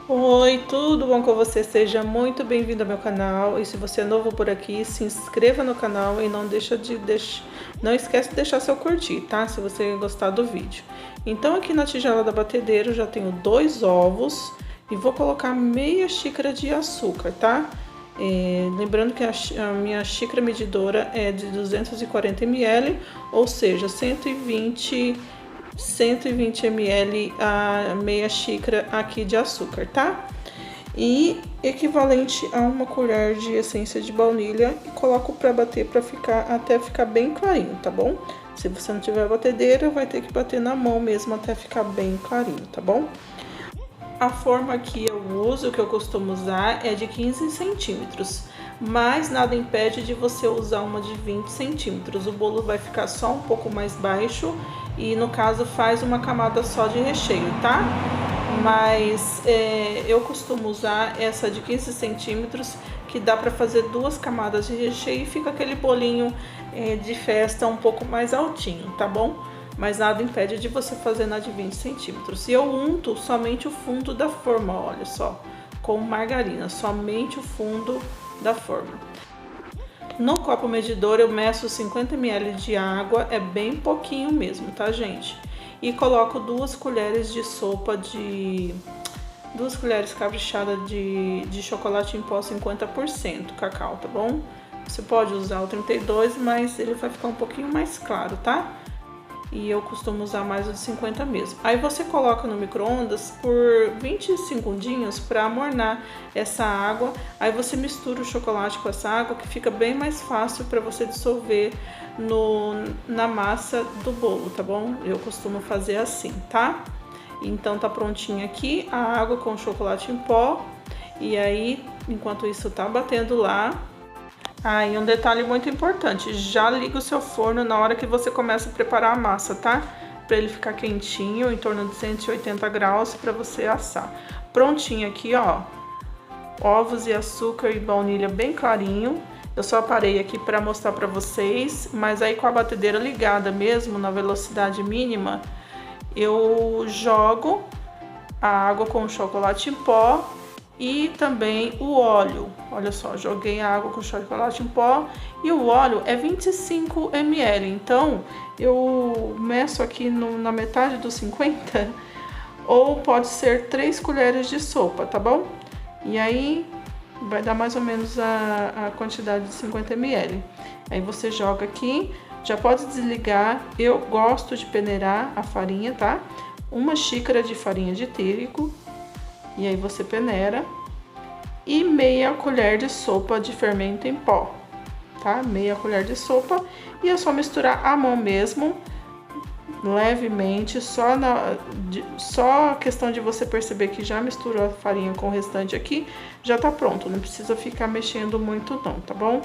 Oi, tudo bom com você? Seja muito bem-vindo ao meu canal. E se você é novo por aqui, se inscreva no canal e não esquece de deixar seu curtir, tá? Se você gostar do vídeo. Então aqui na tigela da batedeira eu já tenho 2 ovos e vou colocar meia xícara de açúcar, tá? Lembrando que a minha xícara medidora é de 240 ml, ou seja, 120 ml a meia xícara aqui de açúcar, tá? E equivalente a 1 colher de essência de baunilha e coloco para bater até ficar bem clarinho, tá bom? Se você não tiver batedeira, vai ter que bater na mão mesmo até ficar bem clarinho, tá bom? A forma que eu uso, que eu costumo usar, é de 15 centímetros, mas nada impede de você usar uma de 20 centímetros. O bolo vai ficar só um pouco mais baixo e, no caso, faz uma camada só de recheio, tá? Mas eu costumo usar essa de 15 centímetros, que dá para fazer 2 camadas de recheio e fica aquele bolinho de festa um pouco mais altinho, tá bom? Mas nada impede de você fazer na de 20 centímetros. E eu unto somente o fundo da forma, olha só, com margarina, somente o fundo da forma. No copo medidor eu meço 50 ml de água, é bem pouquinho mesmo, tá, gente? E coloco 2 colheres de sopa 2 colheres caprichadas de chocolate em pó 50% cacau, tá bom? Você pode usar o 32, mas ele vai ficar um pouquinho mais claro, tá? E eu costumo usar mais o de 50 mesmo. Aí você coloca no micro-ondas por 20 segundinhos para amornar essa água. Aí você mistura o chocolate com essa água, que fica bem mais fácil para você dissolver na massa do bolo, tá bom? Eu costumo fazer assim, tá? Então tá prontinha aqui a água com o chocolate em pó. E aí, enquanto isso tá batendo lá... e um detalhe muito importante, já liga o seu forno na hora que você começa a preparar a massa, tá? Para ele ficar quentinho, em torno de 180 graus, para você assar. Prontinho aqui, ó, ovos e açúcar e baunilha bem clarinho. Eu só parei aqui para mostrar para vocês, mas aí com a batedeira ligada mesmo, na velocidade mínima, eu jogo a água com o chocolate em pó e também o óleo. Olha só, joguei a água com chocolate em pó e o óleo é 25 ml. Então eu meço aqui na metade dos 50, ou pode ser 3 colheres de sopa, tá bom? E aí vai dar mais ou menos a quantidade de 50 ml. Aí você joga aqui, já pode desligar. Eu gosto de peneirar a farinha, tá? 1 xícara de farinha de trigo. E aí você peneira, e meia colher de sopa de fermento em pó, tá? Meia colher de sopa, e é só misturar à mão mesmo, levemente, só questão de você perceber que já misturou a farinha com o restante aqui, já tá pronto, não precisa ficar mexendo muito não, tá bom?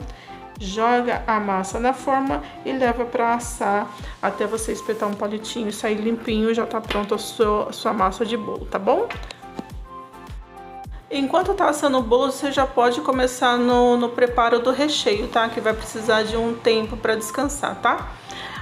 Joga a massa na forma e leva para assar até você espetar um palitinho e sair limpinho, já tá pronto a sua massa de bolo, tá bom? Enquanto tá assando o bolo, você já pode começar no preparo do recheio, tá? Que vai precisar de um tempo para descansar, tá?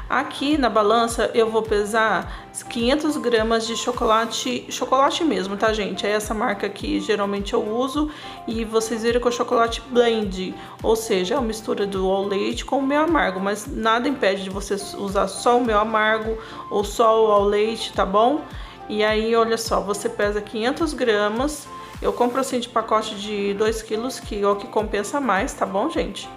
Aqui na balança eu vou pesar 500 gramas de chocolate mesmo, tá, gente? É essa marca que geralmente eu uso, e vocês viram que é o chocolate blend, ou seja, é uma mistura do ao leite com o mel amargo, mas nada impede de você usar só o mel amargo ou só o ao leite, tá bom? E aí, olha só, você pesa 500 gramas, eu compro assim de pacote de 2 quilos, que é o que compensa mais, tá bom, gente?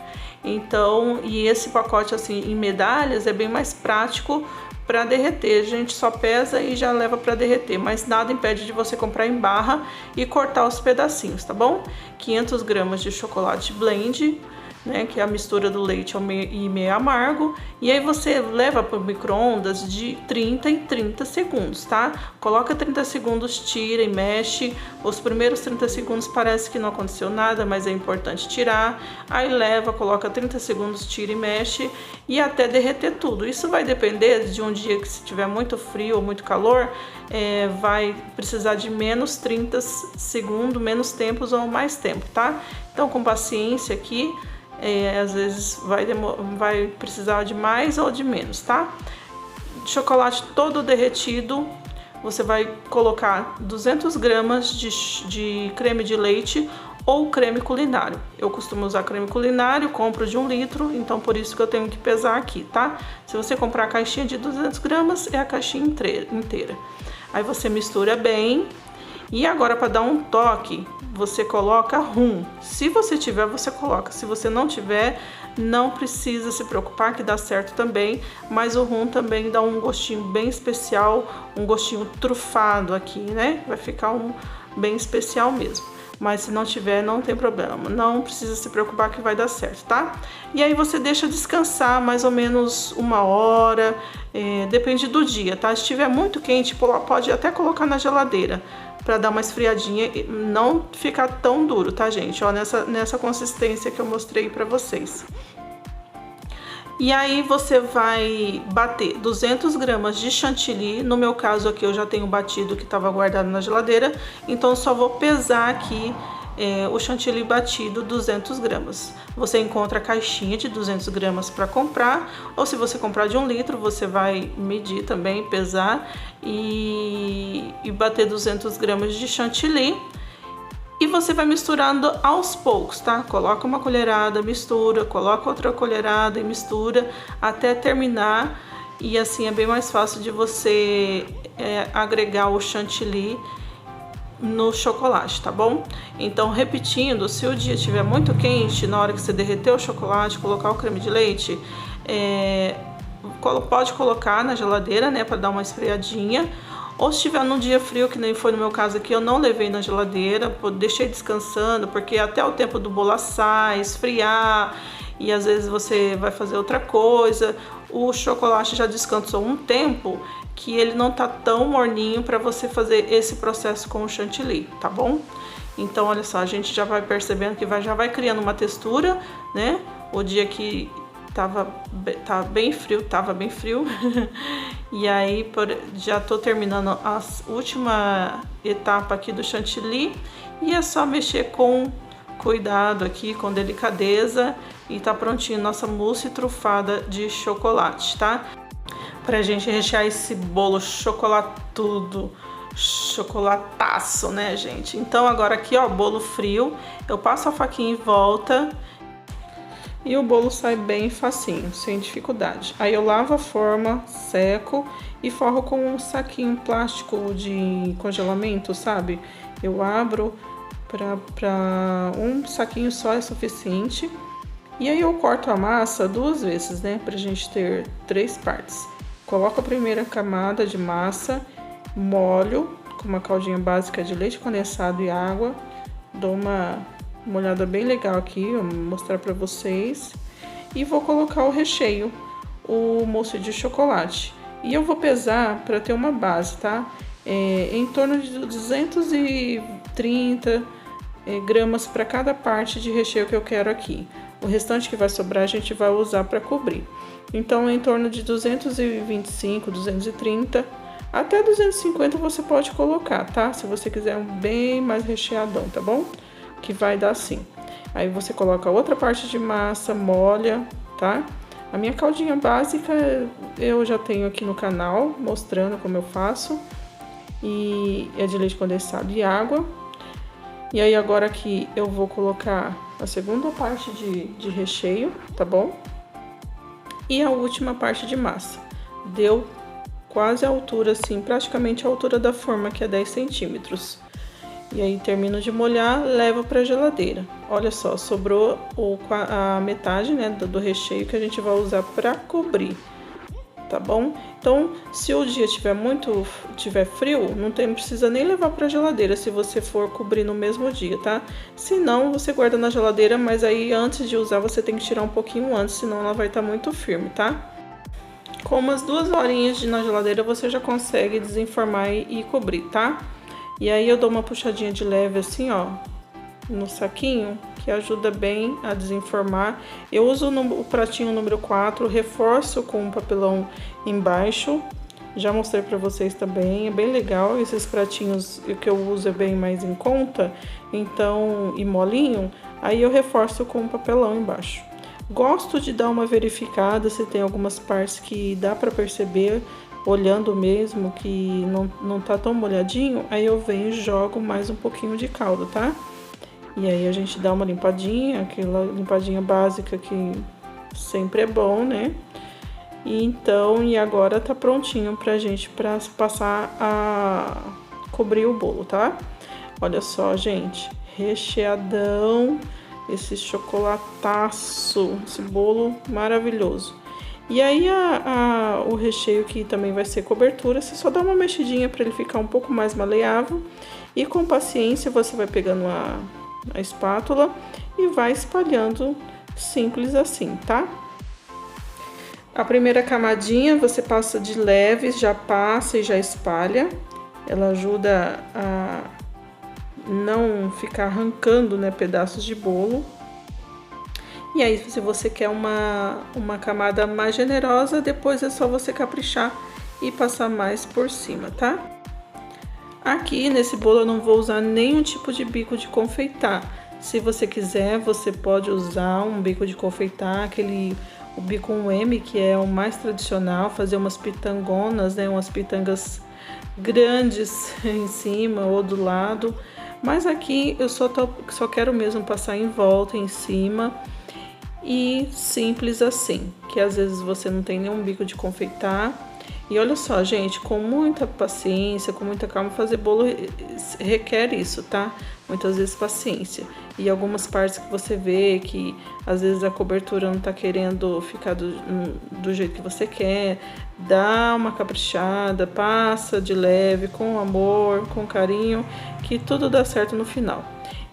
Então, e esse pacote assim em medalhas é bem mais prático para derreter. A gente só pesa e já leva para derreter, mas nada impede de você comprar em barra e cortar os pedacinhos, tá bom? 500 gramas de chocolate blend, né, que é a mistura do leite e meio amargo, e aí você leva para o micro-ondas de 30 em 30 segundos, tá? Coloca 30 segundos, tira e mexe. Os primeiros 30 segundos parece que não aconteceu nada, mas é importante tirar. Aí leva, coloca 30 segundos, tira e mexe, e até derreter tudo. Isso vai depender de um dia que, se tiver muito frio ou muito calor, vai precisar de menos 30 segundos, menos tempos ou mais tempo, tá? Então, com paciência aqui. Às vezes vai precisar de mais ou de menos, tá? Chocolate todo derretido, você vai colocar 200 gramas de creme de leite ou creme culinário. Eu costumo usar creme culinário, compro de 1 litro, então por isso que eu tenho que pesar aqui, tá? Se você comprar a caixinha de 200 gramas, é a caixinha inteira. Aí você mistura bem. E agora, para dar um toque, você coloca rum. Se você tiver, você coloca. Se você não tiver, não precisa se preocupar, que dá certo também. Mas o rum também dá um gostinho bem especial, um gostinho trufado aqui, né? Vai ficar bem especial mesmo. Mas se não tiver, não tem problema. Não precisa se preocupar que vai dar certo, tá? E aí você deixa descansar mais ou menos 1 hora, depende do dia, tá? Se estiver muito quente, pode até colocar na geladeira para dar uma esfriadinha e não ficar tão duro, tá, gente? Ó, nessa consistência que eu mostrei para vocês. E aí você vai bater 200 gramas de chantilly. No meu caso aqui eu já tenho batido que estava guardado na geladeira, então só vou pesar aqui o chantilly batido, 200 gramas. Você encontra a caixinha de 200 gramas para comprar, ou se você comprar de 1 litro, você vai medir também, pesar e bater 200 gramas de chantilly. E você vai misturando aos poucos, tá? Coloca uma colherada, mistura, coloca outra colherada e mistura até terminar. E assim é bem mais fácil de você agregar o chantilly no chocolate, tá bom? Então, repetindo, se o dia estiver muito quente, na hora que você derreter o chocolate, colocar o creme de leite, pode colocar na geladeira, né, para dar uma esfriadinha. Ou se estiver num dia frio, que nem foi no meu caso aqui, eu não levei na geladeira, deixei descansando, porque até o tempo do bolo assar, esfriar, e às vezes você vai fazer outra coisa, o chocolate já descansou um tempo que ele não tá tão morninho para você fazer esse processo com o chantilly, tá bom? Então, olha só, a gente já vai percebendo que já vai criando uma textura, né? O dia que tava bem frio, e aí já tô terminando a última etapa aqui do chantilly, e é só mexer com cuidado aqui, com delicadeza, e tá prontinho nossa mousse trufada de chocolate, tá? Pra gente rechear esse bolo chocolatudo, chocolataço, né, gente? Então agora aqui, ó, bolo frio, eu passo a faquinha em volta e o bolo sai bem facinho, sem dificuldade. Aí eu lavo a forma, seco e forro com um saquinho plástico de congelamento, sabe? Eu abro para um saquinho só é suficiente. E aí eu corto a massa 2 vezes, né? Pra gente ter 3 partes. Coloco a primeira camada de massa, molho com uma caldinha básica de leite condensado e água. Dou uma molhada bem legal aqui, vou mostrar pra vocês. E vou colocar o recheio, o mousse de chocolate. E eu vou pesar para ter uma base, tá? Em torno de 230 gramas para cada parte de recheio que eu quero aqui. O restante que vai sobrar a gente vai usar para cobrir. Então, em torno de 225, 230, até 250 você pode colocar, tá? Se você quiser um bem mais recheadão, tá bom? Que vai dar assim. Aí você coloca outra parte de massa, molha, tá? A minha caldinha básica eu já tenho aqui no canal, mostrando como eu faço. E é de leite condensado e água. E aí agora aqui eu vou colocar a segunda parte de recheio, tá bom? E a última parte de massa. Deu quase a altura, assim, praticamente a altura da forma, que é 10 centímetros. E aí termino de molhar, levo para geladeira. Olha só, sobrou a metade, né, do recheio que a gente vai usar para cobrir, tá bom? Então, se o dia tiver frio, não precisa nem levar para geladeira se você for cobrir no mesmo dia, tá? Se não, você guarda na geladeira, mas aí antes de usar você tem que tirar um pouquinho antes, senão ela vai estar muito firme, tá? Com umas 2 horinhas na geladeira você já consegue desenformar e cobrir, tá? E aí eu dou uma puxadinha de leve assim, ó, no saquinho, que ajuda bem a desenformar. Eu uso o pratinho número 4, reforço com um papelão embaixo. Já mostrei pra vocês também, é bem legal. Esses pratinhos que eu uso é bem mais em conta, então, e molinho, aí eu reforço com um papelão embaixo. Gosto de dar uma verificada se tem algumas partes que dá pra perceber olhando mesmo que não tá tão molhadinho, aí eu venho e jogo mais um pouquinho de caldo, tá? E aí a gente dá uma limpadinha, aquela limpadinha básica que sempre é bom, né? E agora tá prontinho pra gente passar a cobrir o bolo, tá? Olha só, gente, recheadão, esse chocolataço, esse bolo maravilhoso. E aí o recheio que também vai ser cobertura, você só dá uma mexidinha para ele ficar um pouco mais maleável e com paciência você vai pegando a espátula e vai espalhando, simples assim, tá? A primeira camadinha você passa de leve, já passa e já espalha. Ela ajuda a não ficar arrancando, né, pedaços de bolo. E aí, se você quer uma camada mais generosa, depois é só você caprichar e passar mais por cima, tá? Aqui nesse bolo eu não vou usar nenhum tipo de bico de confeitar. Se você quiser, você pode usar um bico de confeitar, o bico 1M, que é o mais tradicional, fazer umas pitangonas, né, umas pitangas grandes em cima ou do lado. Mas aqui eu só quero mesmo passar em volta, em cima, e simples assim, que às vezes você não tem nenhum bico de confeitar. E olha só, gente, com muita paciência, com muita calma, fazer bolo requer isso, tá? Muitas vezes paciência. E algumas partes que você vê que às vezes a cobertura não tá querendo ficar do jeito que você quer, dá uma caprichada, passa de leve, com amor, com carinho, que tudo dá certo no final.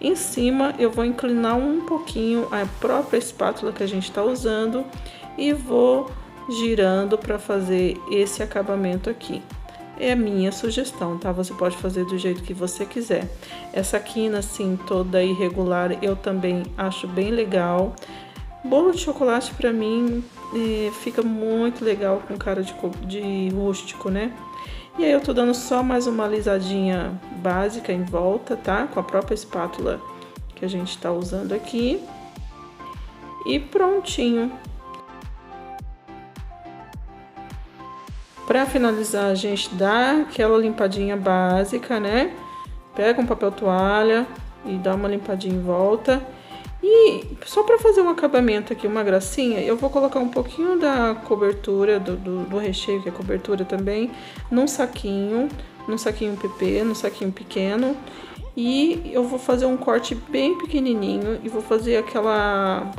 Em cima eu vou inclinar um pouquinho a própria espátula que a gente tá usando e vou girando para fazer esse acabamento aqui. É a minha sugestão, tá? Você pode fazer do jeito que você quiser. Essa quina assim toda irregular eu também acho bem legal. Bolo de chocolate para mim fica muito legal com cara de rústico, né? E aí eu tô dando só mais uma alisadinha básica em volta, tá? Com a própria espátula que a gente tá usando aqui. E prontinho. Para finalizar, a gente dá aquela limpadinha básica, né? Pega um papel toalha e dá uma limpadinha em volta. E só para fazer um acabamento aqui, uma gracinha, eu vou colocar um pouquinho da cobertura, do recheio, que é cobertura também, num saquinho PP, num saquinho pequeno. E eu vou fazer um corte bem pequenininho e vou fazer aquela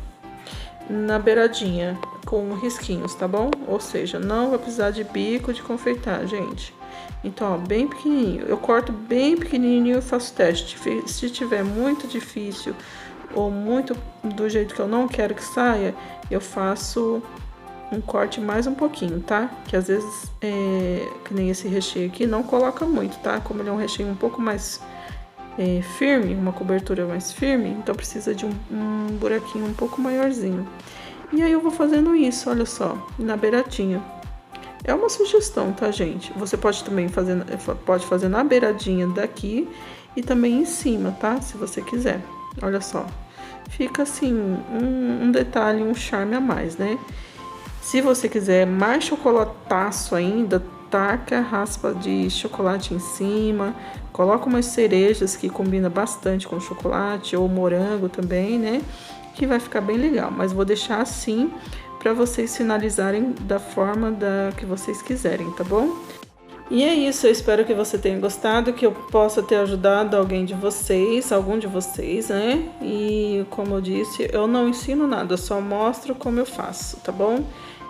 na beiradinha, com risquinhos, tá bom? Ou seja, não vai precisar de bico de confeitar, gente. Então, ó, bem pequenininho. Eu corto bem pequenininho e faço teste. Se tiver muito difícil ou muito do jeito que eu não quero que saia, eu faço um corte mais um pouquinho, tá? Que às vezes, que nem esse recheio aqui, não coloca muito, tá? Como ele é um recheio um pouco mais firme, uma cobertura mais firme, então precisa de um buraquinho um pouco maiorzinho. E aí eu vou fazendo isso, olha só, na beiradinha. É uma sugestão, tá, gente? Você pode também fazer na beiradinha daqui e também em cima, tá? Se você quiser. Olha só. Fica assim, um detalhe, um charme a mais, né? Se você quiser mais chocolataço ainda, taca raspa de chocolate em cima, coloca umas cerejas que combina bastante com chocolate ou morango também, né? Que vai ficar bem legal, mas vou deixar assim para vocês finalizarem da forma que vocês quiserem, tá bom? E é isso, eu espero que você tenha gostado, que eu possa ter ajudado algum de vocês, né? E como eu disse, eu não ensino nada, eu só mostro como eu faço, tá bom?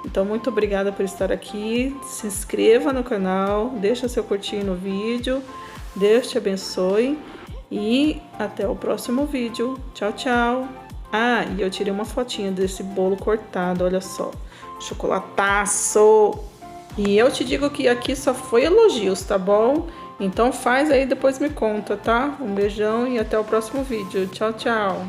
Então, muito obrigada por estar aqui, se inscreva no canal, deixa seu curtir no vídeo, Deus te abençoe e até o próximo vídeo. Tchau, tchau! Ah, e eu tirei uma fotinha desse bolo cortado, olha só, chocolataço! E eu te digo que aqui só foi elogios, tá bom? Então faz aí, depois me conta, tá? Um beijão e até o próximo vídeo. Tchau, tchau!